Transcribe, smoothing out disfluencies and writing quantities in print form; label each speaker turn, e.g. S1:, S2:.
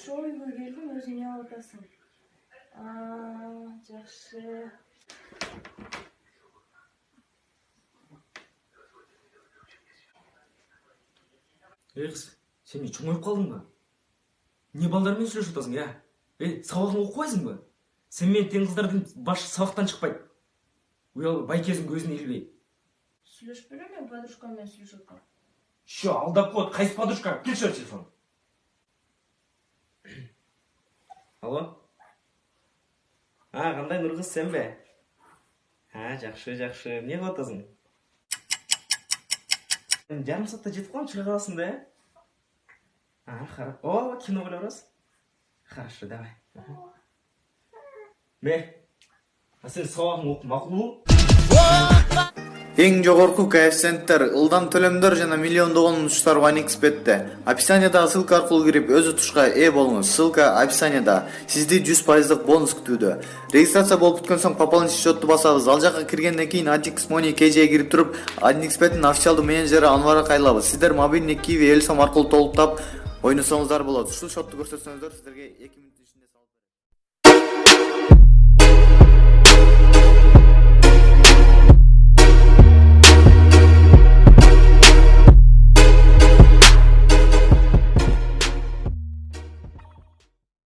S1: ошол үйгө келдим, өзүң не кылып атасың? Жакшы.
S2: Кыз, сен не чоңоюп калдың ба? Не балдармен сүйлөшүп атасың, я? Сабагыңды окубайсың ба? Сен менен тең кыздардын башы сабактан чыкпайт. Уял байкесин көзүнө илбей.
S1: Сүйлөшүп берем, мен подружкам менен сүйлөшүп атам.
S2: Шо, алдап коет, кайсы подружка? Келші телефон. Алло? Кандай Нургыз, сен бе? Жакшы. Не кылып атасың? Жарым саатта жетип калам, чыга каласың да, О, кино көрө беребиз. Хорошо, давай. Сен сабагың окуп макулбу?
S3: Эң жогорку коэффициенттер, ылдам төлөмдөр жана миллиондогон унуштар OneXBet'те. Описаниядагы ссылка аркылуу кирип өз утушка ээ болуңуз. Ссылка описанияда. Сизди 100% бонус күтүүдө. Регистрация болуп бүткөн соң пополнить счетту басабыз. Ал жака киргенден кийин Adix Money KJ'ге кирип туруп, OneXBet'ин официалдуу менеджери Анварга кайрылабыз. Сиздер мобильный Kiwi Элсом аркылуу толуктап ойносоңуздар болот. Ушул счетту көрсөтсөңүздөр сиздерге 2 мүнөт